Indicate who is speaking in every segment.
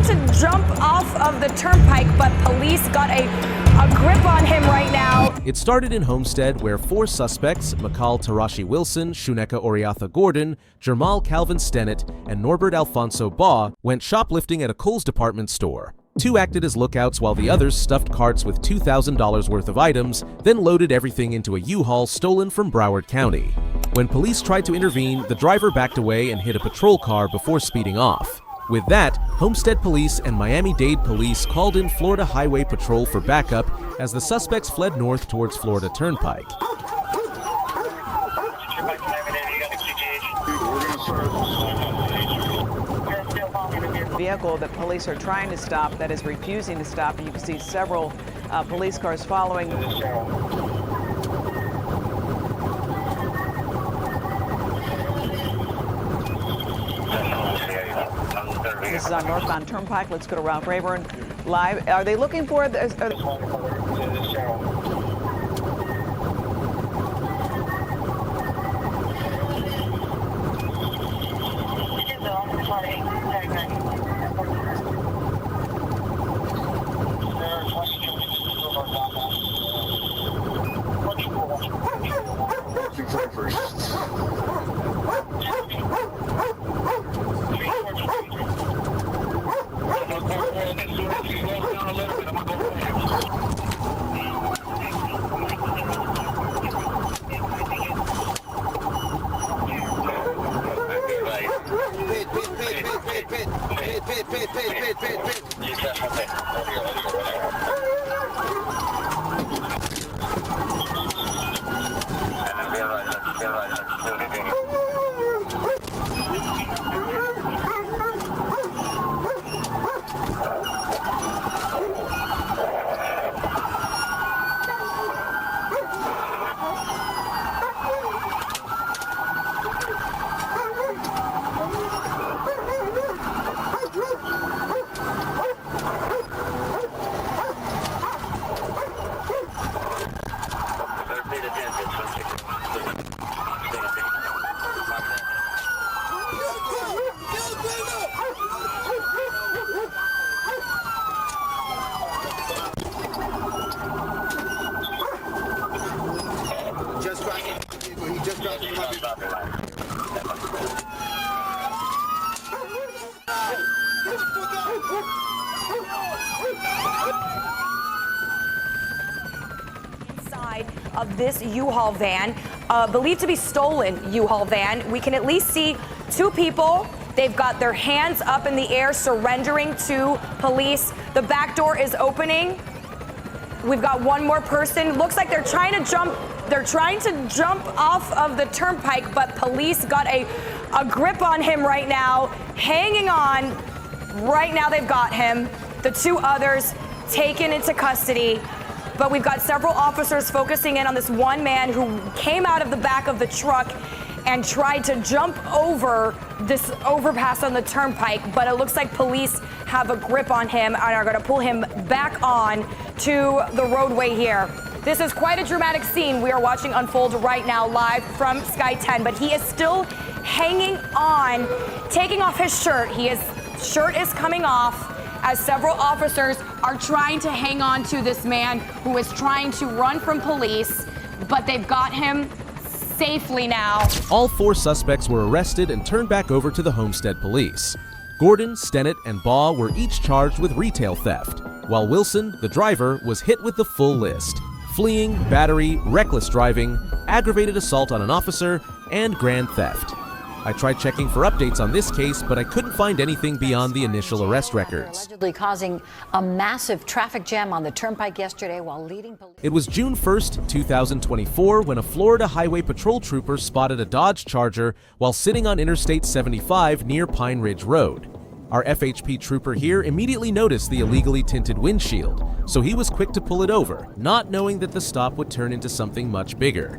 Speaker 1: to jump off of the turnpike, but police got a grip on him right now.
Speaker 2: It started in Homestead, where 4 suspects, Makal Tarashi Wilson, Shuneka Oriatha Gordon, Jermal Calvin Stennett, and Norbert Alfonso Baugh, went shoplifting at a Kohl's department store. 2 acted as lookouts while the others stuffed carts with $2,000 worth of items, then loaded everything into a U-Haul stolen from Broward County. When police tried to intervene, the driver backed away and hit a patrol car before speeding off. With that, Homestead Police and Miami-Dade Police called in Florida Highway Patrol for backup as the suspects fled north towards Florida Turnpike.
Speaker 3: Vehicle that police are trying to stop that is refusing to stop, and you can see several police cars following. This is on northbound Turnpike. Let's go to Ralph Rayburn live. Are they looking for this?
Speaker 1: Inside of this U-Haul van, believed to be stolen U-Haul van, we can at least see 2 people. They've got their hands up in the air, surrendering to police. The back door is opening. We've got one more person. Looks like they're trying to jump. They're trying to jump off of the turnpike, but police got a grip on him right now, hanging on. Right now they've got him. The 2 others taken into custody. But we've got several officers focusing in on this one man who came out of the back of the truck and tried to jump over this overpass on the turnpike, but it looks like police have a grip on him and are going to pull him back on to the roadway here. This is quite a dramatic scene we are watching unfold right now live from Sky 10, but he is still hanging on, taking off his shirt. His shirt is coming off as several officers are trying to hang on to this man who is trying to run from police, but they've got him safely now.
Speaker 2: All 4 suspects were arrested and turned back over to the Homestead Police. Gordon, Stennett, and Baugh were each charged with retail theft, while Wilson, the driver, was hit with the full list: fleeing, battery, reckless driving, aggravated assault on an officer, and grand theft. I tried checking for updates on this case, but I couldn't find anything beyond the initial arrest records.
Speaker 4: Allegedly causing a massive traffic jam on the turnpike yesterday while leading police.
Speaker 2: It was June 1st, 2024, when a Florida Highway Patrol trooper spotted a Dodge Charger while sitting on Interstate 75 near Pine Ridge Road. Our FHP trooper here immediately noticed the illegally tinted windshield, so he was quick to pull it over, not knowing that the stop would turn into something much bigger.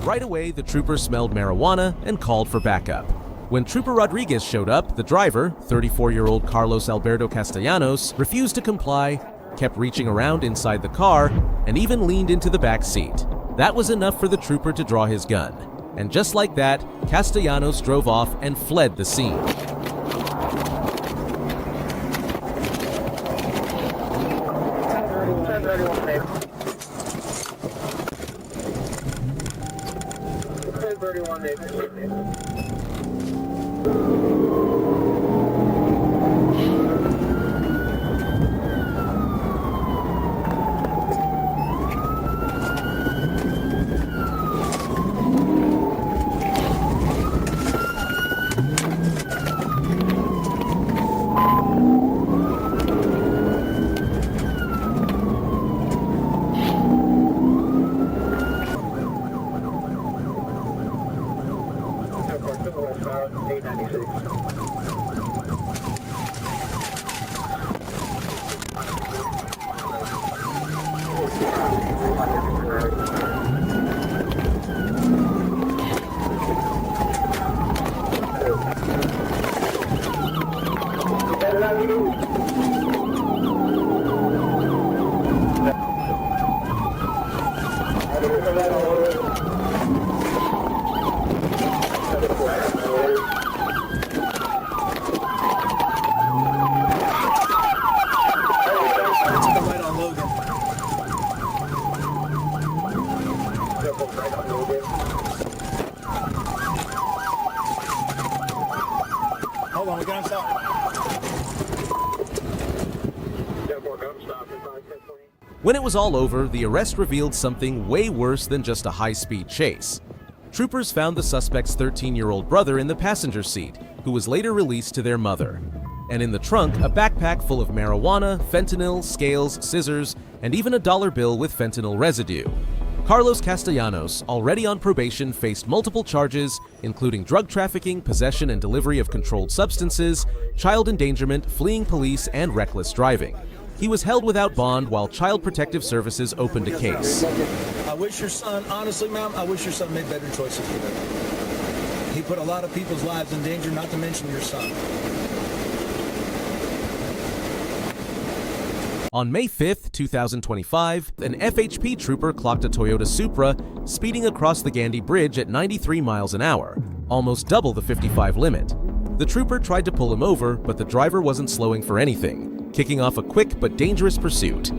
Speaker 2: Right away, the trooper smelled marijuana and called for backup. When Trooper Rodriguez showed up, the driver, 34-year-old Carlos Alberto Castellanos, refused to comply, kept reaching around inside the car, and even leaned into the back seat. That was enough for the trooper to draw his gun. And just like that, Castellanos drove off and fled the scene.
Speaker 5: Hold on, we got him stopped.
Speaker 2: When it was all over, the arrest revealed something way worse than just a high-speed chase. Troopers found the suspect's 13-year-old brother in the passenger seat, who was later released to their mother. And in the trunk, a backpack full of marijuana, fentanyl, scales, scissors, and even a dollar bill with fentanyl residue. Carlos Castellanos, already on probation, faced multiple charges, including drug trafficking, possession and delivery of controlled substances, child endangerment, fleeing police, and reckless driving. He was held without bond while Child Protective Services opened a case.
Speaker 5: I wish your son, honestly, ma'am, I wish your son made better choices today. He put a lot of people's lives in danger, not to mention your son.
Speaker 2: On May 5th, 2025, an FHP trooper clocked a Toyota Supra speeding across the Gandy Bridge at 93 miles an hour, almost double the 55 limit. The trooper tried to pull him over, but the driver wasn't slowing for anything, kicking off a quick but dangerous pursuit.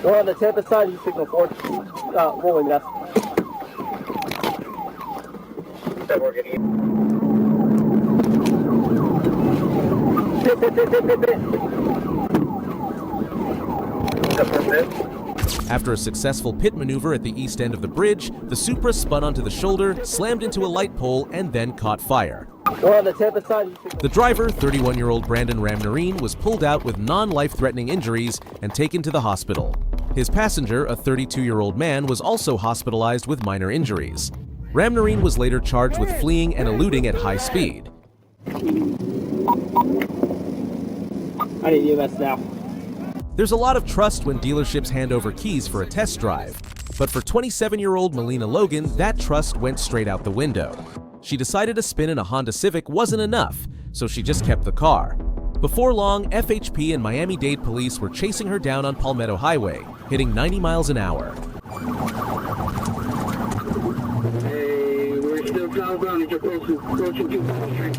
Speaker 6: We're on the Tampa side, you signal 4, rolling left.
Speaker 2: After a successful pit maneuver at the east end of the bridge, the Supra spun onto the shoulder, slammed into a light pole, and then caught fire.
Speaker 6: We're on the Tampa side, you signal.
Speaker 2: The driver, 31-year-old Brandon Ramnarine, was pulled out with non-life-threatening injuries and taken to the hospital. His passenger, a 32-year-old man, was also hospitalized with minor injuries. Ramnarine was later charged with fleeing and eluding at high speed.
Speaker 6: I need EMS now.
Speaker 2: There's a lot of trust when dealerships hand over keys for a test drive, but for 27-year-old Melina Logan, that trust went straight out the window. She decided a spin in a Honda Civic wasn't enough, so she just kept the car. Before long, FHP and Miami-Dade police were chasing her down on Palmetto Highway, hitting 90 miles an hour.
Speaker 6: Hey, we're still southbound as you're approaching 2nd Street.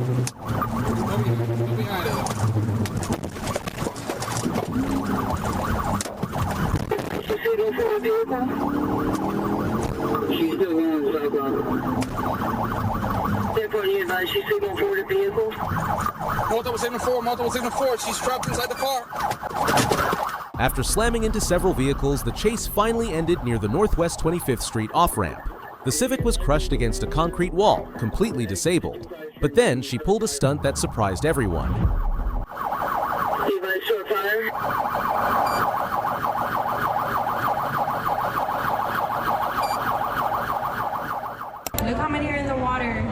Speaker 6: She's signal for the vehicle? She's still going southbound. She's signal for the vehicle?
Speaker 5: Multiple signal 4, she's trapped inside the car.
Speaker 2: After slamming into several vehicles, the chase finally ended near the Northwest 25th Street off-ramp. The Civic was crushed against a concrete wall, completely disabled. But then she pulled a stunt that surprised everyone.
Speaker 6: Short fire.
Speaker 7: Look how many are in the water.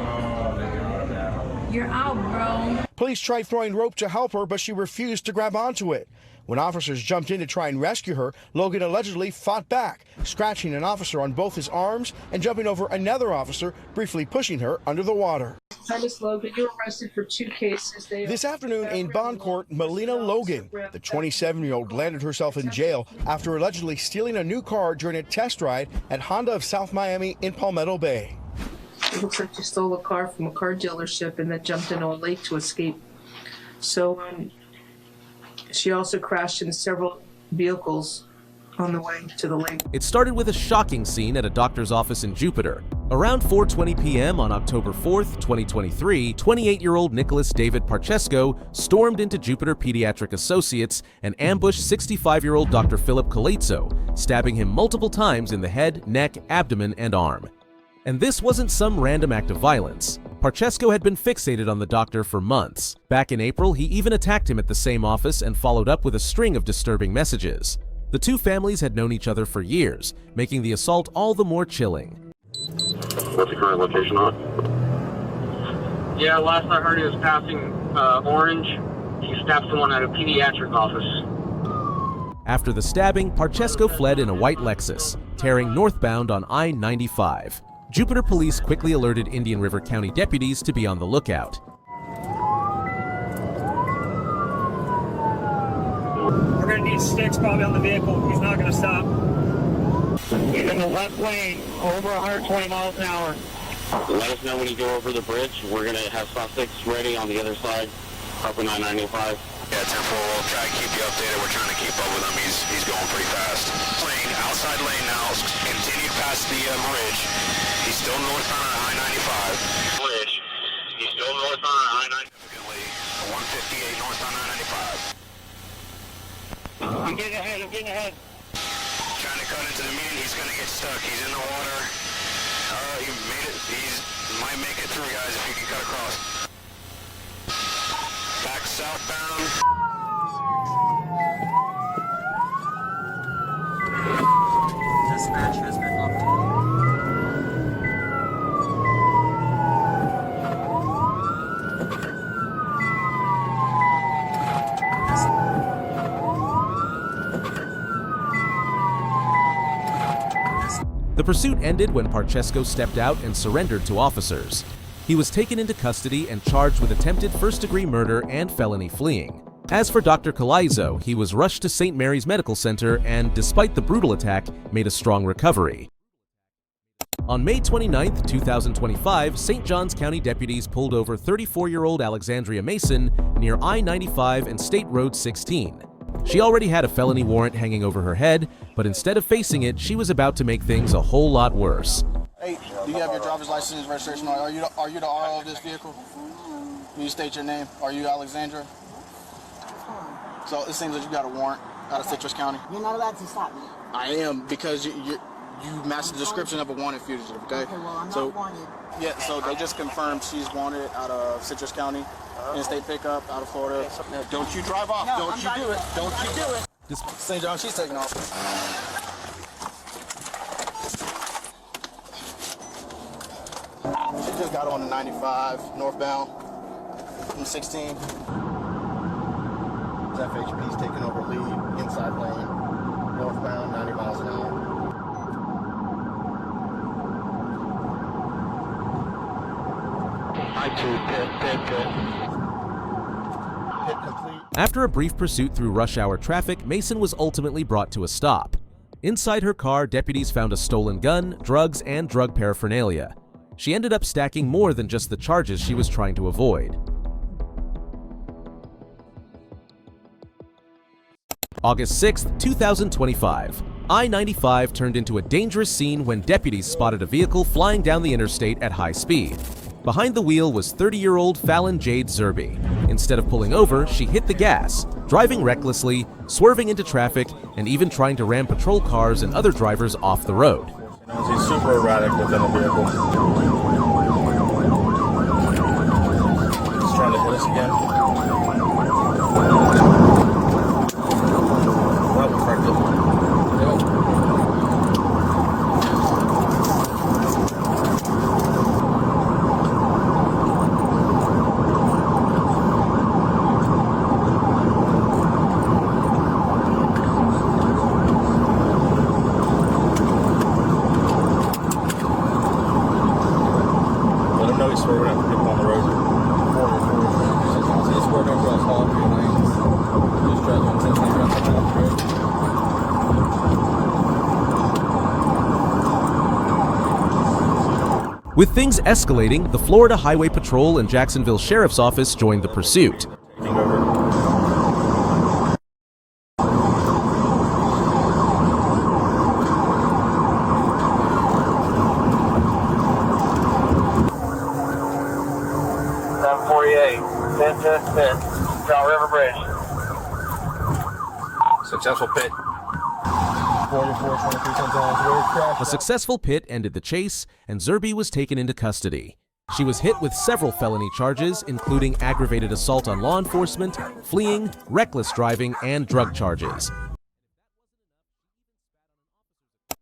Speaker 7: You're out, bro. Police tried throwing rope to help her, but she refused to grab onto it. When officers jumped in to try and rescue her, Logan allegedly fought back, scratching an officer on both his arms and jumping over another officer, briefly pushing her under the water.
Speaker 8: Hi, Miss Logan. You were arrested for 2 cases.
Speaker 7: This afternoon in bond court, Melina Logan, the 27-year-old, landed herself in jail after allegedly stealing a new car during a test ride at Honda of South Miami in Palmetto Bay.
Speaker 8: It looks like you stole a car from a car dealership and then jumped into a lake to escape. So she also crashed into several vehicles on the way to the lake.
Speaker 2: It started with a shocking scene at a doctor's office in Jupiter. Around 4:20 p.m. on October 4th, 2023, 28-year-old Nicholas David Parchesco stormed into Jupiter Pediatric Associates and ambushed 65-year-old Dr. Philip Colazzo, stabbing him multiple times in the head, neck, abdomen, and arm. And this wasn't some random act of violence. Parchesco had been fixated on the doctor for months. Back in April, he even attacked him at the same office and followed up with a string of disturbing messages. The two families had known each other for years, making the assault all the more chilling.
Speaker 6: What's the current location on? Yeah, last I heard he was passing Orange. He stabbed someone at a pediatric office.
Speaker 2: After the stabbing, Parchesco fled in a white Lexus, tearing northbound on I-95. Jupiter police quickly alerted Indian River County deputies to be on the lookout.
Speaker 9: We're going to need sticks probably on the vehicle. He's not going to stop.
Speaker 6: He's in the left lane, over 120 miles an hour. Let us know when you go over the bridge. We're going to have suspects ready on the other side, up in I-95.
Speaker 10: Yeah, Temple, we'll try to keep you updated. We're trying to keep up with him. He's going pretty fast. Lane, outside lane now, continue past the bridge. He's still northbound on I-95.
Speaker 6: Bridge. He's still northbound on I-95.
Speaker 10: Significantly, 158 northbound I-95.
Speaker 6: I'm getting ahead.
Speaker 10: Trying to cut into the median. He's going to get stuck. He's in the water. He made it. He might make it through, guys, if he can cut across. Back southbound.
Speaker 9: Dispatch has been updated.
Speaker 2: The pursuit ended when Parchesco stepped out and surrendered to officers. He was taken into custody and charged with attempted first-degree murder and felony fleeing. As for Dr. Colazzo, he was rushed to St. Mary's Medical Center and, despite the brutal attack, made a strong recovery. On May 29, 2025, St. Johns County deputies pulled over 34-year-old Alexandria Mason near I-95 and State Road 16. She already had a felony warrant hanging over her head, but instead of facing it, she was about to make things a whole lot worse.
Speaker 11: Hey, do you have your driver's license and registration? Are you the RO of this vehicle? Will you state your name? Are you Alexandra? So it seems that you got a warrant out of Citrus County.
Speaker 12: You're not allowed to stop me.
Speaker 11: I am, because you matched the description of a wanted fugitive, okay?
Speaker 12: Okay, well, I'm not wanted.
Speaker 11: Yeah, so they just confirmed she's wanted out of Citrus County, Interstate pickup out of Florida. Don't you drive off.
Speaker 12: No,
Speaker 11: Don't you do it. Don't you do it. St. John, she's taking off. She just got on the 95 northbound from 16. FHP's taking over lead, inside lane, northbound, 90 miles an hour. Pit complete.
Speaker 2: After a brief pursuit through rush hour traffic, Mason was ultimately brought to a stop. Inside her car, deputies found a stolen gun, drugs, and drug paraphernalia. She ended up stacking more than just the charges she was trying to avoid. August 6, 2025. I-95 turned into a dangerous scene when deputies spotted a vehicle flying down the interstate at high speed. Behind the wheel was 30-year-old Fallon Jade Zerby. Instead of pulling over, she hit the gas, driving recklessly, swerving into traffic, and even trying to ram patrol cars and other drivers off the road.
Speaker 11: She's super erratic within the vehicle. Just trying to hit us again. Well, we're trying to
Speaker 2: With things escalating, the Florida Highway Patrol and Jacksonville Sheriff's Office joined the pursuit.
Speaker 6: Trout River Bridge.
Speaker 13: Successful pit.
Speaker 2: A successful pit ended the chase, and Zerbe was taken into custody. She was hit with several felony charges, including aggravated assault on law enforcement, fleeing, reckless driving, and drug charges.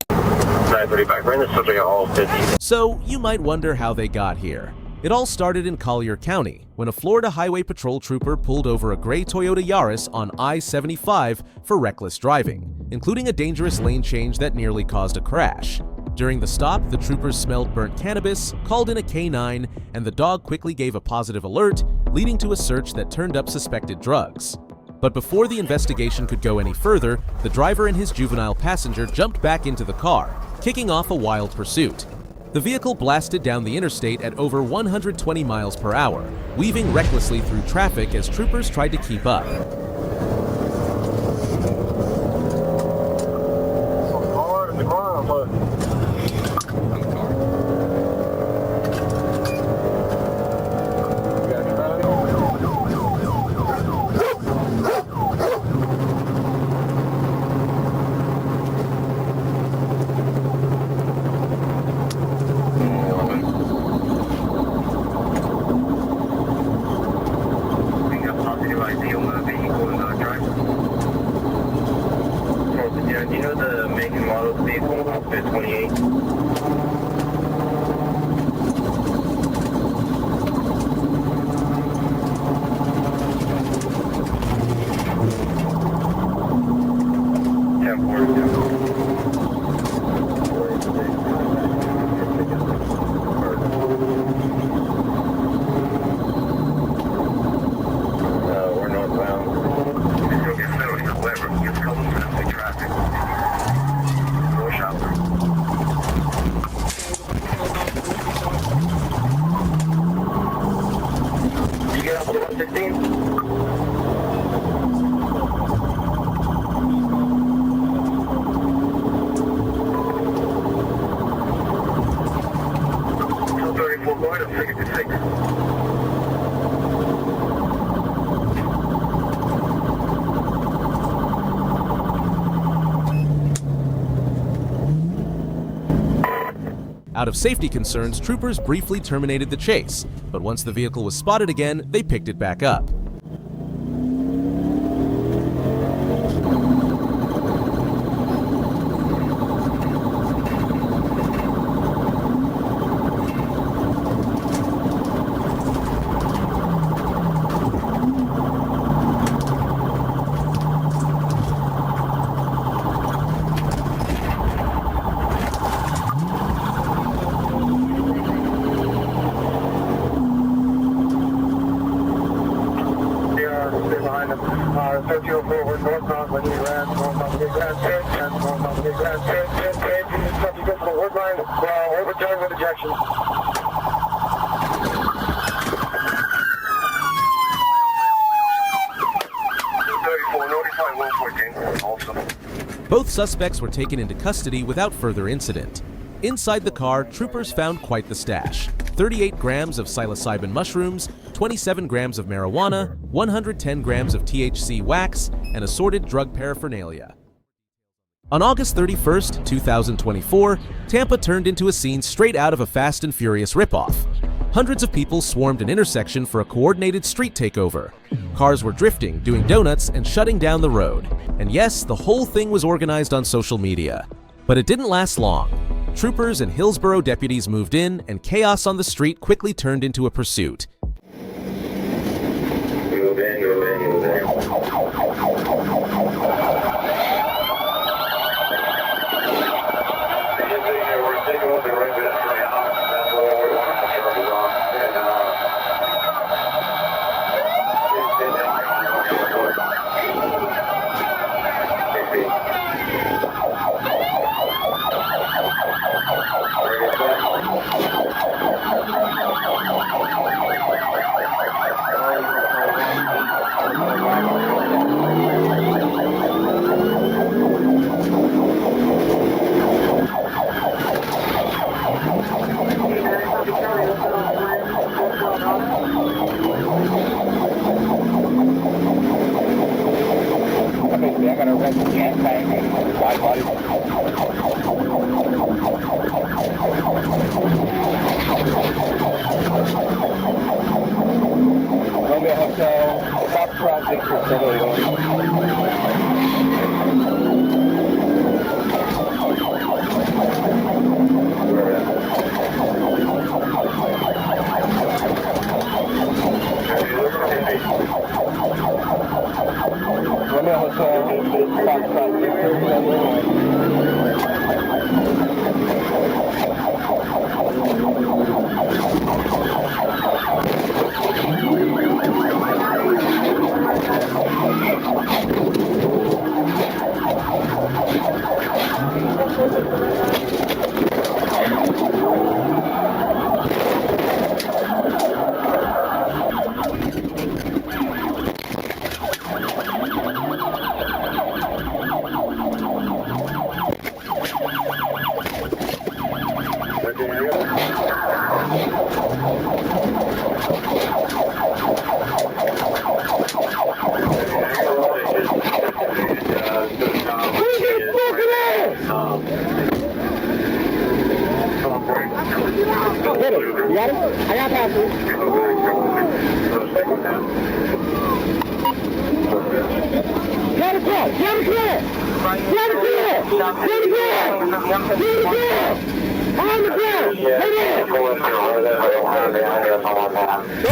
Speaker 6: 935, bring the subject at all 50.
Speaker 2: So, you might wonder how they got here. It all started in Collier County, when a Florida Highway Patrol trooper pulled over a gray Toyota Yaris on I-75 for reckless driving, including a dangerous lane change that nearly caused a crash. During the stop, the troopers smelled burnt cannabis, called in a K-9, and the dog quickly gave a positive alert, leading to a search that turned up suspected drugs. But before the investigation could go any further, the driver and his juvenile passenger jumped back into the car, kicking off a wild pursuit. The vehicle blasted down the interstate at over 120 miles per hour, weaving recklessly through traffic as troopers tried to keep up.
Speaker 6: Do you know the make and model of the vehicle? Outfit 28. We're northbound. You'll get settled in the wet room. Get trouble with traffic. Go shopper. You get up to 115? Going to 66.
Speaker 2: Out of safety concerns, troopers briefly terminated the chase, but once the vehicle was spotted again, they picked it back up. Both suspects were taken into custody without further incident. Inside the car, troopers found quite the stash: 38 grams of psilocybin mushrooms, 27 grams of marijuana, 110 grams of THC wax, and assorted drug paraphernalia. On August 31st, 2024, Tampa turned into a scene straight out of a Fast and Furious ripoff. Hundreds of people swarmed an intersection for a coordinated street takeover. Cars were drifting, doing donuts, and shutting down the road. And yes, the whole thing was organized on social media. But it didn't last long. Troopers and Hillsborough deputies moved in, and chaos on the street quickly turned into a pursuit.
Speaker 6: basically, I got a red gas tank, wide body. Romeo Hotel, South Traffic for Romeo Hotel, South Traffic.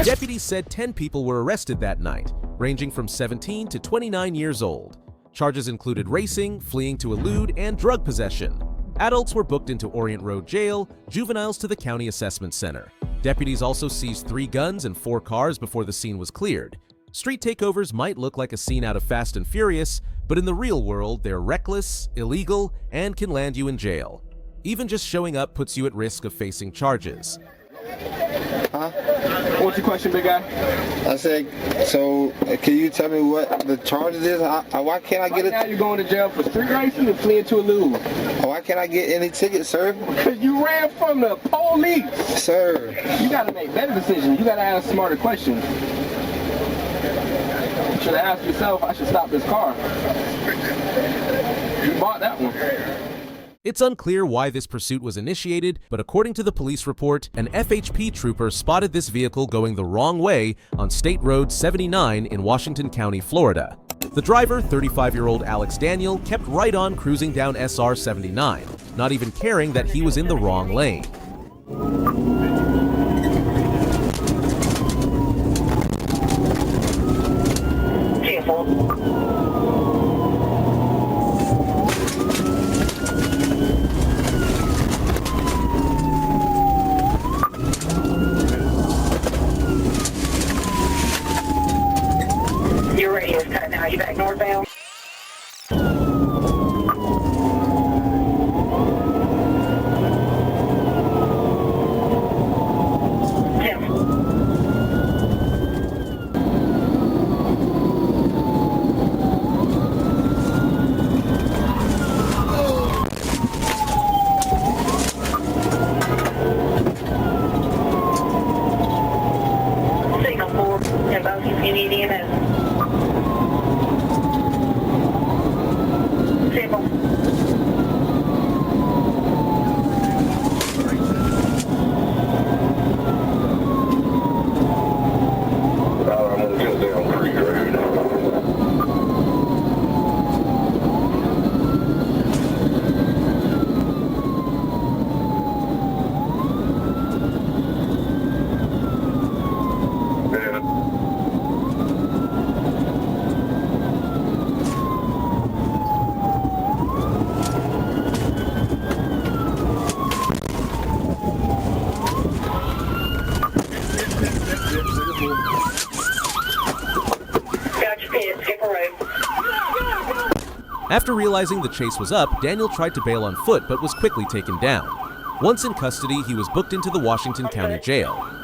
Speaker 2: Deputies said 10 people were arrested that night, ranging from 17 to 29 years old. Charges included racing, fleeing to elude, and drug possession. Adults were booked into Orient Road Jail, juveniles to the County Assessment Center. Deputies also seized 3 guns and 4 cars before the scene was cleared. Street takeovers might look like a scene out of Fast and Furious, but in the real world, they're reckless, illegal, and can land you in jail. Even just showing up puts you at risk of facing charges.
Speaker 11: Huh?
Speaker 6: What's your question, big guy?
Speaker 11: I said, so can you tell me what the charges is? Why can't I get it?
Speaker 6: Right now you're going to jail for street racing and fleeing to elude.
Speaker 11: Why can't I get any tickets, sir?
Speaker 6: Because you ran from the police.
Speaker 11: Sir.
Speaker 6: You got to make better decisions. You got to ask smarter questions. You should have asked yourself, I should stop this car. You bought that one.
Speaker 2: It's unclear why this pursuit was initiated, but according to the police report, an FHP trooper spotted this vehicle going the wrong way on State Road 79 in Washington County, Florida. The driver, 35-year-old Alex Daniel, kept right on cruising down SR 79, not even caring that he was in the wrong lane.
Speaker 13: Your radio's cut now. You back northbound? Signal 4 and both you need EMS.
Speaker 2: After realizing the chase was up, Daniel tried to bail on foot but was quickly taken down. Once in custody, he was booked into the Washington County Jail.